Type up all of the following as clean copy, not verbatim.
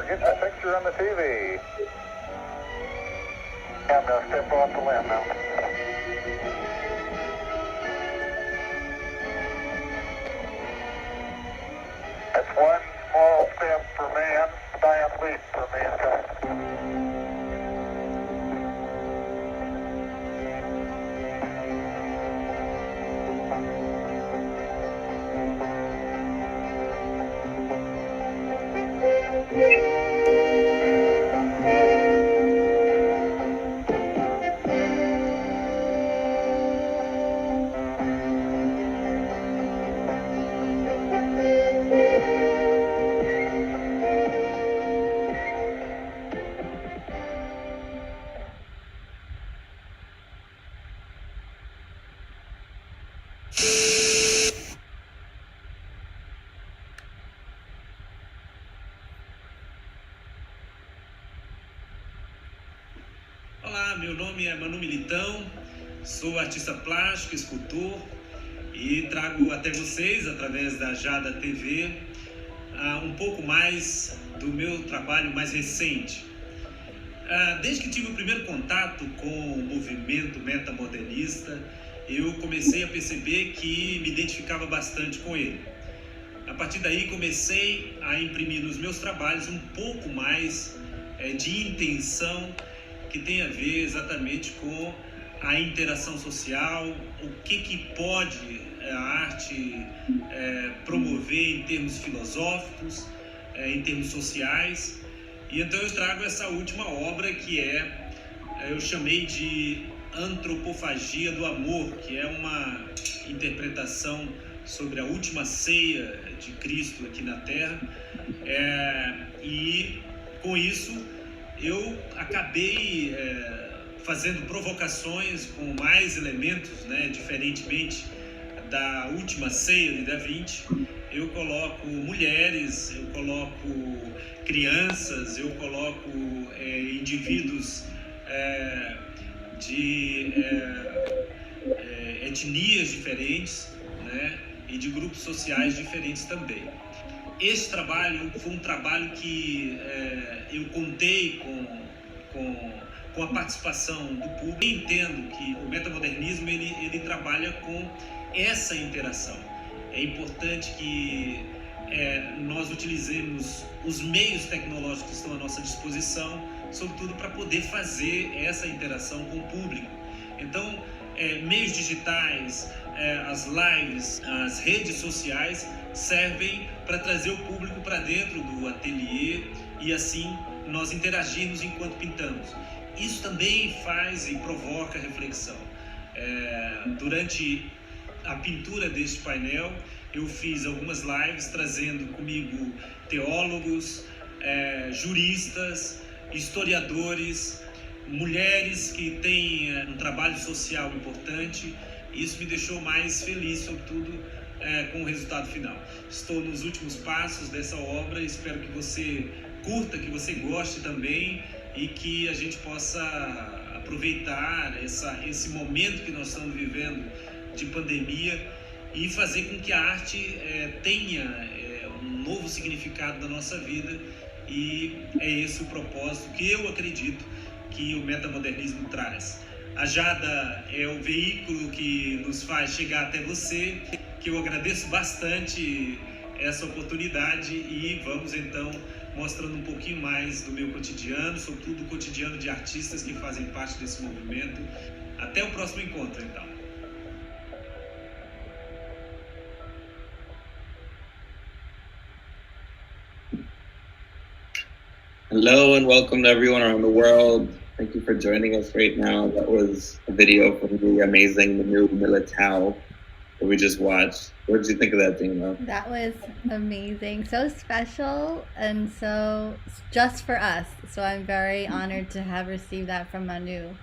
Getting a picture on the TV. I'm going to step off the limb now. That's one small step for man, giant leap for mankind. Olá, meu nome é Manu Militao, sou artista plástico, escultor e trago até vocês, através da JadaTV, um pouco mais do meu trabalho mais recente. Desde que tive o primeiro contato com o movimento metamodernista, eu comecei a perceber que me identificava bastante com ele. A partir daí comecei a imprimir nos meus trabalhos um pouco mais de intenção que tem a ver exatamente com a interação social, o que pode a arte promover em termos filosóficos, em termos sociais. E então eu trago essa última obra que eu chamei de Antropofagia do Amor, que é uma interpretação sobre a última ceia de Cristo aqui na Terra. E com isso eu acabei fazendo provocações com mais elementos, né, diferentemente da última ceia de Davinci. Eu coloco mulheres, eu coloco crianças, eu coloco indivíduos de etnias diferentes, né, e de grupos sociais diferentes também. Esse trabalho foi um trabalho que eu contei com a participação do público. Eu entendo que o metamodernismo ele trabalha com essa interação. É importante que nós utilizemos os meios tecnológicos que estão à nossa disposição, sobretudo para poder fazer essa interação com o público. Então, meios digitais, as lives, as redes sociais servem para trazer o público para dentro do ateliê e assim nós interagirmos enquanto pintamos. Isso também faz e provoca reflexão. Durante a pintura deste painel, eu fiz algumas lives trazendo comigo teólogos, juristas, historiadores, mulheres que têm um trabalho social importante. Isso me deixou mais feliz, sobretudo com o resultado final. Estou nos últimos passos dessa obra, espero que você curta, que você goste também e que a gente possa aproveitar esse momento que nós estamos vivendo de pandemia e fazer com que a arte tenha um novo significado na nossa vida, e é esse o propósito que eu acredito que o metamodernismo traz. A Jada é o veículo que nos faz chegar até você, que eu agradeço bastante essa oportunidade, e vamos então mostrando um pouquinho mais do meu cotidiano, sobretudo o cotidiano de artistas que fazem parte desse movimento. Até o próximo encontro, então. Hello and welcome to everyone around the world. Thank you for joining us right now. That was a video from the amazing Manu Militao that we just watched. What did you think of that, Dina? That was amazing. So special and so just for us. So I'm very honored to have received that from Manu.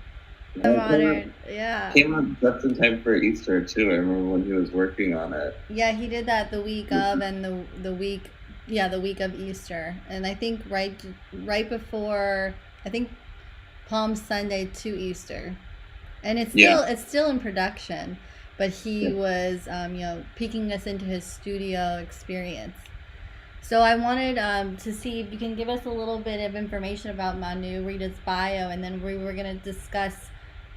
I'm honored. Yeah. Came out just in time for Easter too. I remember when he was working on it. Yeah, he did that the week of and the week of Easter. And I think right before, I think Palm Sunday to Easter. And it's still in production, but he was peeking us into his studio experience. So I wanted to see if you can give us a little bit of information about Manu, read his bio, and then we were going to discuss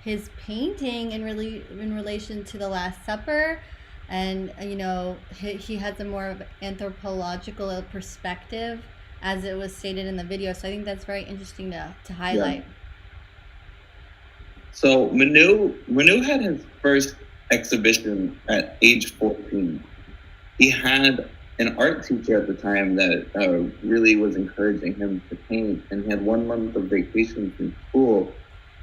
his painting in relation to the Last Supper. And he has a more of anthropological perspective, as it was stated in the video. So I think that's very interesting to highlight. Yeah. So Manu had his first exhibition at age 14. He had an art teacher at the time that really was encouraging him to paint, and he had 1 month of vacation from school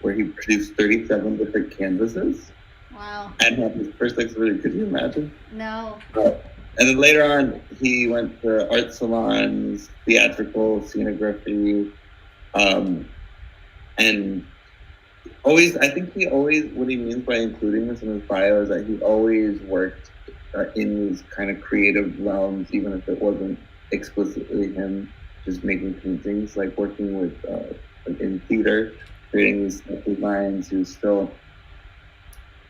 where he produced 37 different canvases. Wow. And had his first exhibition. Could you imagine? No. And then later on, he went to art salons, theatrical, scenography, and always, I think what he means by including this in his bio is that he always worked in these kind of creative realms, even if it wasn't explicitly him just making paintings, like working with in theater. creating these designs. He was still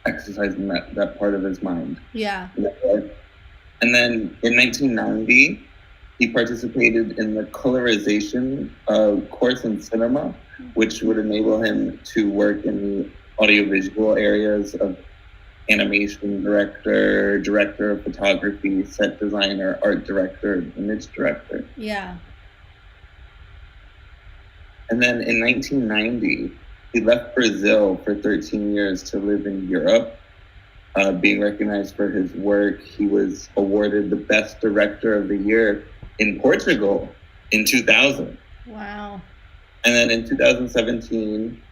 exercising that part of his mind. Yeah. And then in 1990, he participated in the colorization course in cinema, which would enable him to work in the audiovisual areas of animation director, director of photography, set designer, art director, image director. Yeah. And then in 1990, he left Brazil for 13 years to live in Europe. Being recognized for his work, he was awarded the Best Director of the Year in Portugal in 2000. Wow. And then in 2017,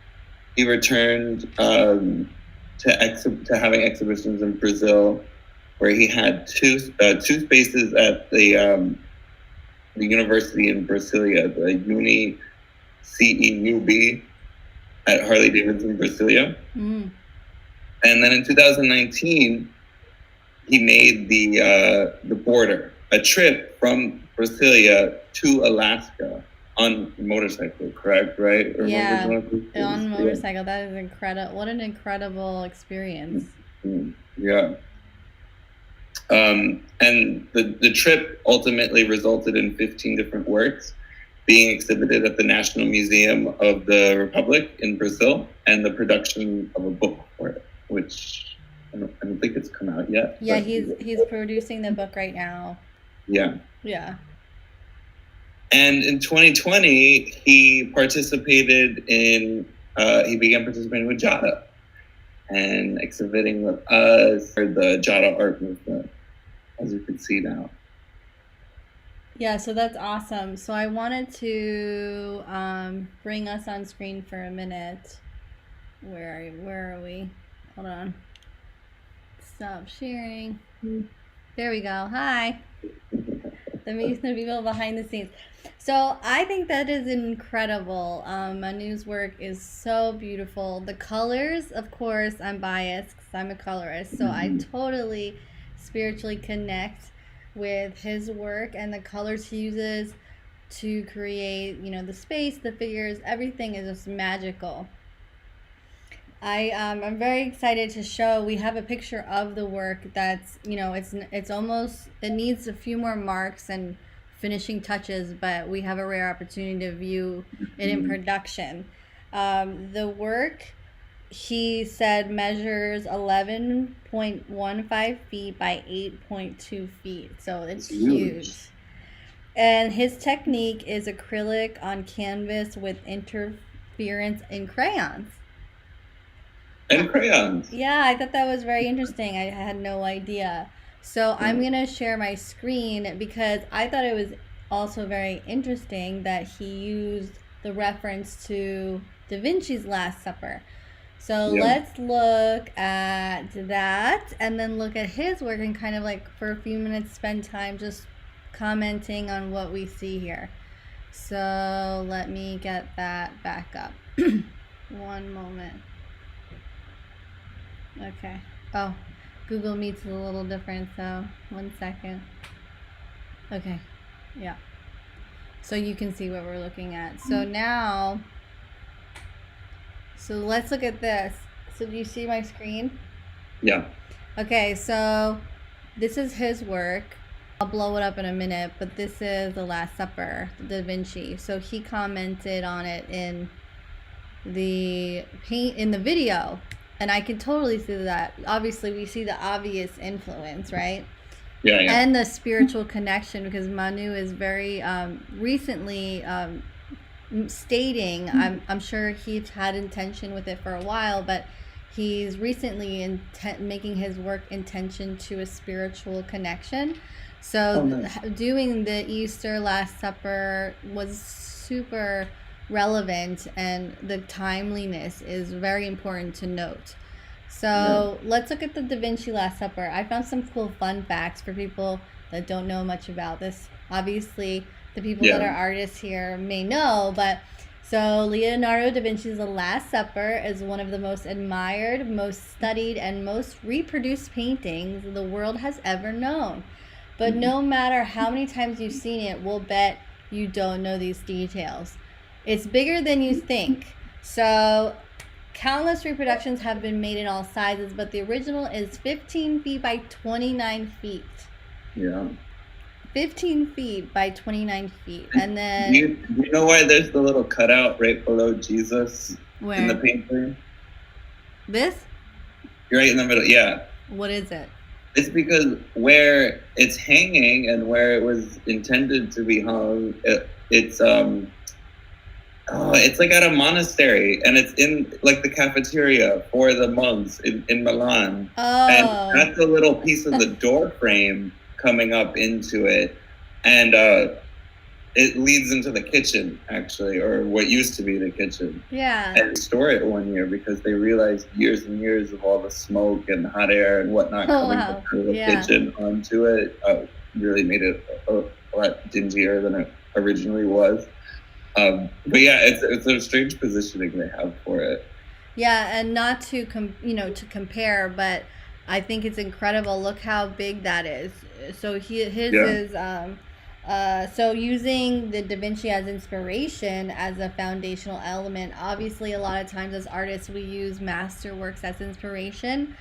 he returned to having exhibitions in Brazil, where he had two spaces at the university in Brasilia, the UniCEUB at Harley Davidson, Brasilia. Mm. And then in 2019, he made the border, a trip from Brasilia to Alaska on motorcycle, correct? Right? Yeah, on motorcycle. That is incredible. What an incredible experience. Mm-hmm. Yeah. And the trip ultimately resulted in 15 different works being exhibited at the National Museum of the Republic in Brazil, and the production of a book for it, which I don't think it's come out yet. Yeah, he's producing the book right now. Yeah. Yeah. And in 2020, he began participating with Jada and exhibiting with us for the Jada art movement, as you can see now. Yeah, so that's awesome. So I wanted to bring us on screen for a minute. Where are we? Hold on. Stop sharing. There we go. Hi. The people behind the scenes. So I think that is incredible. Manu's work is so beautiful. The colors, of course, I'm biased because I'm a colorist, so I totally spiritually connect with his work and the colors he uses to create, the space, the figures, everything is just magical. I'm very excited to show. We have a picture of the work that's, it's almost, it needs a few more marks and finishing touches, but we have a rare opportunity to view it in production. The work, he said, measures 11.15 feet by 8.2 feet. So it's huge. And his technique is acrylic on canvas with interference in crayons. And crayons. Yeah, I thought that was very interesting. I had no idea. So I'm going to share my screen because I thought it was also very interesting that he used the reference to Davinci's Last Supper. So let's look at that and then look at his work and kind of for a few minutes spend time just commenting on what we see here. So let me get that back up. One moment. Okay. Oh, Google Meet's a little different, so 1 second. Okay. Yeah. So you can see what we're looking at. So now, so let's look at this. So do you see my screen? Yeah. Okay, so this is his work. I'll blow it up in a minute, but this is The Last Supper, Da Vinci. So he commented on it in the video. And I can totally see that. Obviously, we see the obvious influence, right? Yeah. And the spiritual connection, because Manu is very recently stating, I'm sure he's had intention with it for a while, but he's recently making his work intention to a spiritual connection. So doing the Easter Last Supper was super relevant, and the timeliness is very important to note. So let's look at the Da Vinci Last Supper. I found some cool fun facts for people that don't know much about this. Obviously, the people that are artists here may know, but so Leonardo da Vinci's The Last Supper is one of the most admired, most studied, and most reproduced paintings the world has ever known. But no matter how many times you've seen it, we'll bet you don't know these details. It's bigger than you think. So, countless reproductions have been made in all sizes, but the original is 15 feet by 29 feet. Yeah. 15 feet by 29 feet. And then... Do you know why there's the little cutout right below Jesus Where? in the painting? This? Right in the middle, yeah. What is it? It's because where it's hanging and where it was intended to be hung, it's like at a monastery, and it's in like the cafeteria for the monks in Milan. Oh. And that's a little piece of the door frame coming up into it, and it leads into the kitchen, actually, or what used to be the kitchen. Yeah. And store it one year because they realized years and years of all the smoke and hot air and whatnot coming from the kitchen onto it really made it a lot dingier than it originally was. But yeah, it's a strange positioning they have for it. Yeah, and not to to compare, but I think it's incredible. Look how big that is. So is so using the Davinci as inspiration as a foundational element. Obviously, a lot of times as artists we use masterworks as inspiration,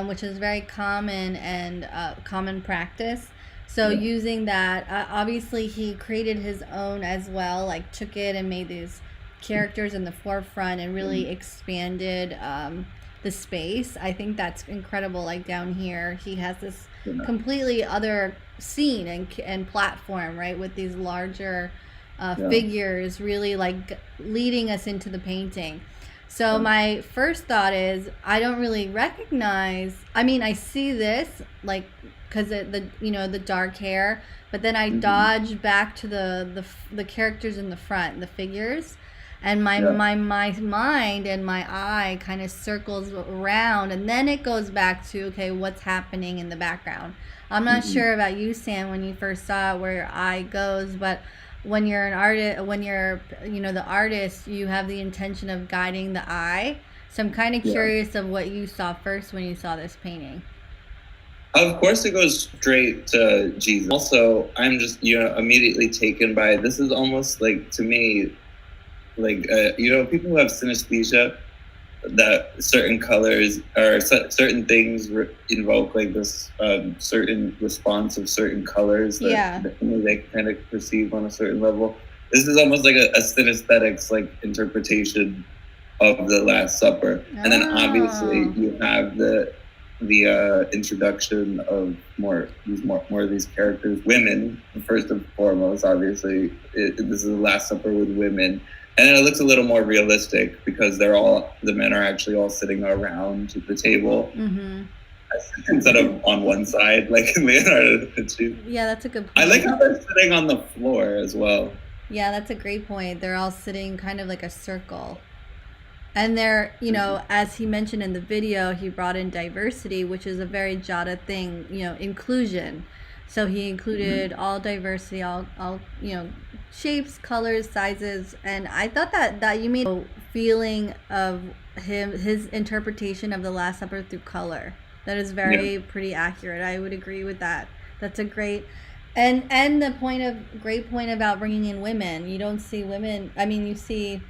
which is very common and common practice. So using that, obviously he created his own as well, like took it and made these characters in the forefront and really expanded the space. I think that's incredible. Like down here, he has this completely other scene and platform, right, with these larger figures really like leading us into the painting. So my first thought is I don't really recognize, I mean, I see this like because the dark hair, but then I dodge back to the characters in the front, the figures, and my mind and my eye kind of circles around, and then it goes back to, okay, what's happening in the background. I'm not sure about you, Sam, when you first saw it, where your eye goes, but when you're an artist, when you're the artist, you have the intention of guiding the eye. So I'm kind of curious of what you saw first when you saw this painting. Of course, it goes straight to Jesus. Also, I'm just immediately taken by, this is almost like, to me, like people who have synesthesia, that certain colors or certain things invoke like this certain response of certain colors that they kind of perceive on a certain level. This is almost like a synesthetics like interpretation of the Last Supper. And then obviously you have the introduction of more of these characters, women first and foremost. Obviously, this is the Last Supper with women. And then it looks a little more realistic because the men are actually all sitting around the table instead of on one side, like in Leonardo da Vinci. Yeah, that's a good point. I like how they're sitting on the floor as well. Yeah, that's a great point. They're all sitting kind of like a circle. And they're, as he mentioned in the video, he brought in diversity, which is a very Jada thing, inclusion. So he included all diversity, all shapes, colors, sizes, and I thought that you made a feeling of his interpretation of the Last Supper through color. That is pretty accurate. I would agree with that. That's a great and the great point about bringing in women. You don't see women. I mean, you see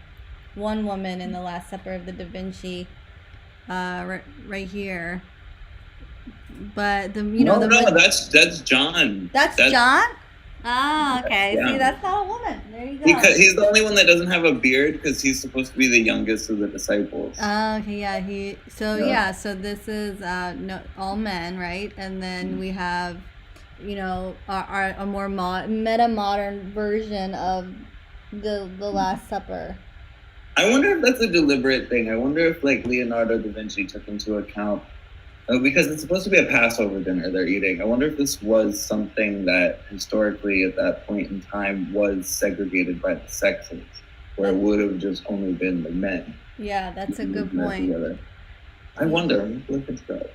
one woman in the Last Supper of the Da Vinci, right here. But that's John. That's John? Ah, okay. See, that's not a woman. There you go. Because he's the only one that doesn't have a beard because he's supposed to be the youngest of the disciples. Okay, yeah. So this is all men, right? And then we have, a more metamodern version of the Last Supper. I wonder if that's a deliberate thing. I wonder if like Leonardo da Vinci took into account, because it's supposed to be a Passover dinner they're eating. I wonder if this was something that historically at that point in time was segregated by the sexes, where it would have just only been the men. Yeah, that's a good point. I wonder. Look at that.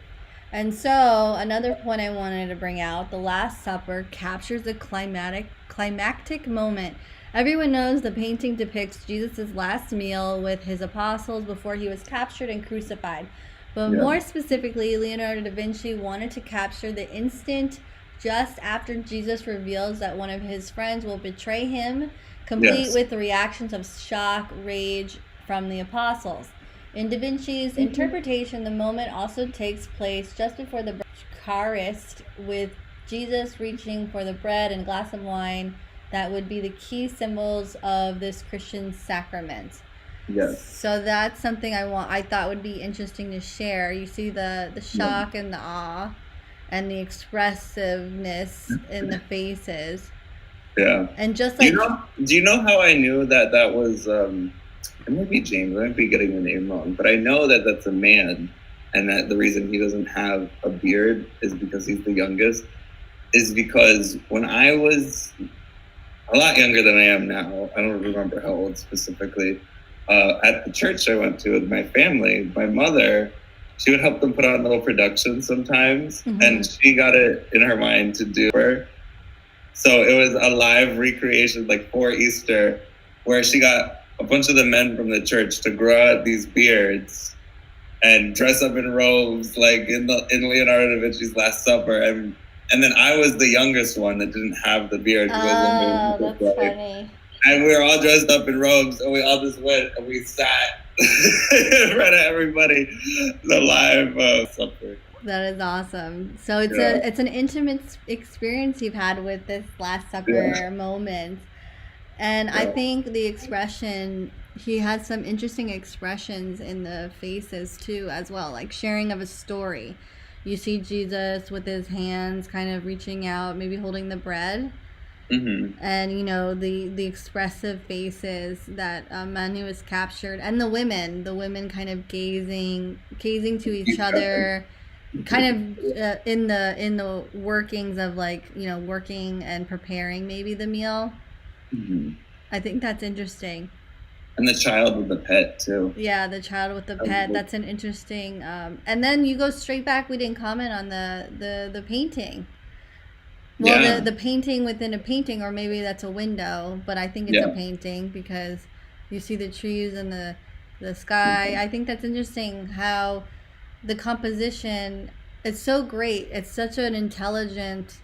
And so another point I wanted to bring out, the Last Supper captures a climactic moment. Everyone knows the painting depicts Jesus' last meal with his apostles before he was captured and crucified. But more specifically, Leonardo da Vinci wanted to capture the instant just after Jesus reveals that one of his friends will betray him, complete with the reactions of shock, rage, from the apostles. In Davinci's interpretation, the moment also takes place just before the Eucharist, with Jesus reaching for the bread and glass of wine that would be the key symbols of this Christian sacrament. Yes. So that's something I thought would be interesting to share. You see the shock and the awe and the expressiveness in the faces. Yeah. And just like, do you know how I knew that was it might be James, I might be getting the name wrong, but I know that that's a man, and that the reason he doesn't have a beard is because he's the youngest, is because when I was a lot younger than I am now, I don't remember how old specifically, at the church I went to with my family, my mother, she would help them put on little productions sometimes, and she got it in her mind to do her. So it was a live recreation, like for Easter, where she got a bunch of the men from the church to grow out these beards and dress up in robes, like in Leonardo da Vinci's Last Supper, and then I was the youngest one that didn't have the beard. Oh, that's funny. And we were all dressed up in robes, and we all just went and we sat in front of everybody, the live supper. That is awesome. So it's an intimate experience you've had with this Last Supper moment. And I think the expression, he has some interesting expressions in the faces too as well, like sharing of a story. You see Jesus with his hands kind of reaching out, maybe holding the bread. And the expressive faces that Manu has captured, and the women kind of gazing to each other, kind of in the workings of working and preparing maybe the meal. I think that's interesting. And the child with the pet too. Yeah, the child with the pet. That's an interesting. And then you go straight back. We didn't comment on the painting. Well, the painting within a painting, or maybe that's a window, but I think it's a painting because you see the trees and the sky. I think that's interesting how the composition, it's so great. It's such an intelligent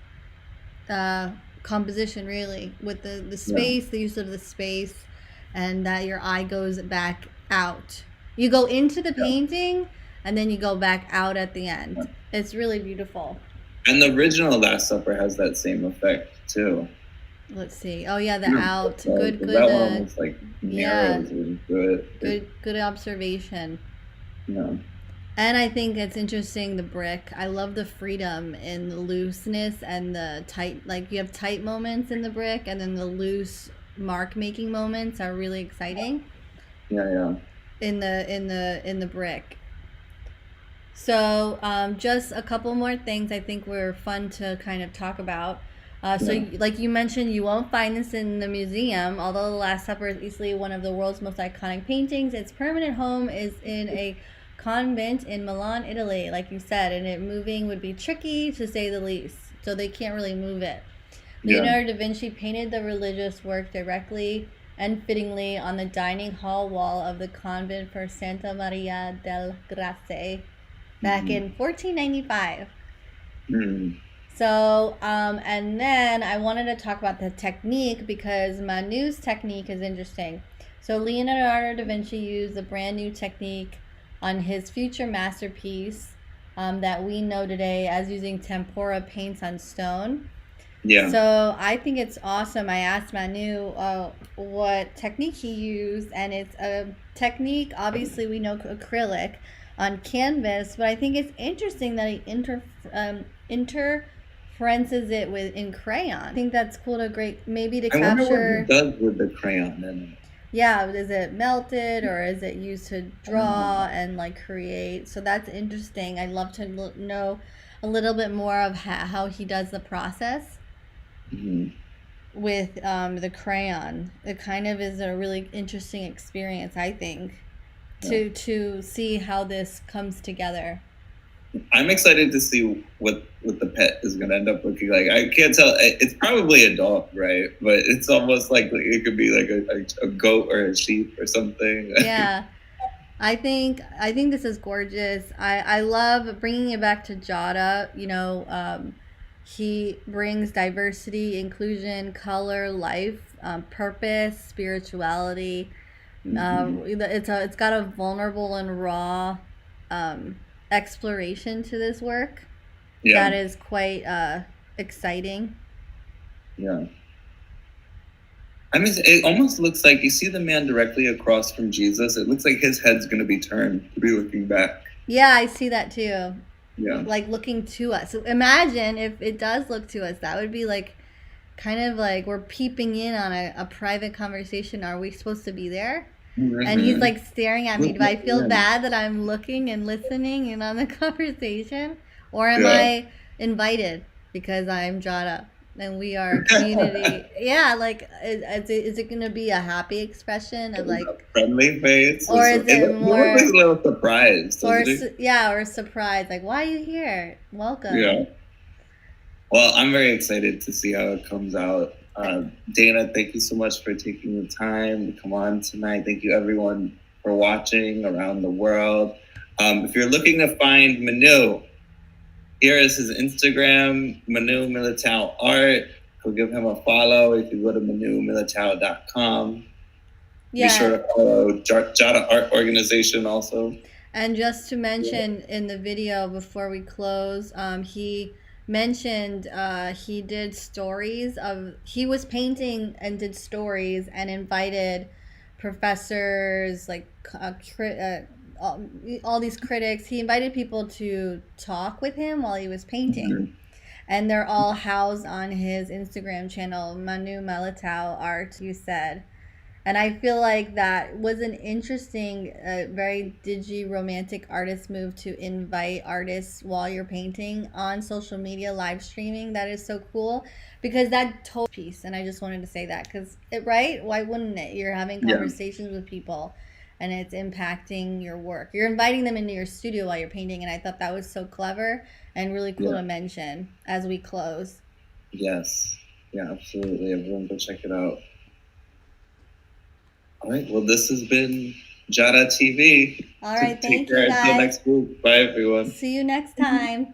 composition, really, with the space, the use of the space, and that your eye goes back out. You go into the painting and then you go back out at the end. It's really beautiful. And the original Last Supper has that same effect too. Let's see. Oh yeah, the out. Good. That one almost like narrows into it. Good observation. Yeah. And I think it's interesting, the brick. I love the freedom in the looseness and the tight. Like you have tight moments in the brick, and then the loose mark making moments are really exciting. Yeah. In the brick. So just a couple more things I think were fun to kind of talk about. So like you mentioned, you won't find this in the museum, although the Last Supper is easily one of the world's most iconic paintings. Its permanent home is in a convent in Milan, Italy, like you said, and it moving would be tricky to say the least. So they can't really move it. Leonardo da Vinci painted the religious work directly and fittingly on the dining hall wall of the convent for Santa Maria del Grazie back in 1495. So, and then I wanted to talk about the technique because Manu's technique is interesting. So Leonardo da Vinci used a brand new technique on his future masterpiece that we know today as using tempera paints on stone. Yeah. So I think it's awesome. I asked Manu what technique he used, and it's a technique, obviously we know acrylic on canvas, but I think it's interesting that he interferences it in crayon. I think that's cool to maybe to capture. I wonder what he does with the crayon in it. Yeah, is it melted or is it used to draw and like create? So that's interesting. I'd love to know a little bit more of how he does the process with the crayon. It kind of is a really interesting experience, I think, to see how this comes together. I'm excited to see what the pet is going to end up looking like. I can't tell. It's probably a dog, right? But it's almost like it could be like a goat or a sheep or something. Yeah. I think this is gorgeous. I love bringing it back to Jada. You know, he brings diversity, inclusion, color, life, purpose, spirituality. It's got a vulnerable and raw exploration to this work Yeah. that is quite exciting. Yeah. I mean, it almost looks like you see the man directly across from Jesus. It looks like his head's going to be turned to be looking back. Yeah, I see that too. Yeah. Like looking to us. So imagine if it does look to us. That would be like kind of like we're peeping in on a private conversation. Are we supposed to be there? And he's like staring at me. Do I feel bad that I'm looking and listening in on the conversation? Or am I invited because I'm Jada and we are a community? Yeah, like is it going to be a happy expression of like a friendly face? Or is it more a little surprised? Or or surprised, like, why are you here? Welcome. Yeah. Well, I'm very excited to see how it comes out. Dana, thank you so much for taking the time to come on tonight. Thank you, everyone, for watching around the world. If you're looking to find Manu, here is his Instagram, Manu Militao Art. Go give him a follow. If you go to manumilitao.com. Yeah. Be sure to follow Jada Art Organization also. And just to mention in the video before we close, he mentioned he did stories of, he was painting and did stories and invited professors, like all these critics. He invited people to talk with him while he was painting. Mm-hmm. And they're all housed on his Instagram channel, Manu Militao Art, you said. And I feel like that was an interesting, very digi-romantic artist move to invite artists while you're painting on social media, live streaming. That is so cool because that told piece. And I just wanted to say that because, right? Why wouldn't it? You're having conversations with people and it's impacting your work. You're inviting them into your studio while you're painting. And I thought that was so clever and really cool to mention as we close. Yes. Yeah, absolutely. Everyone go check it out. All right. Well, this has been JadaTV. All right. Thank you, guys. Until next week. Bye, everyone. See you next time.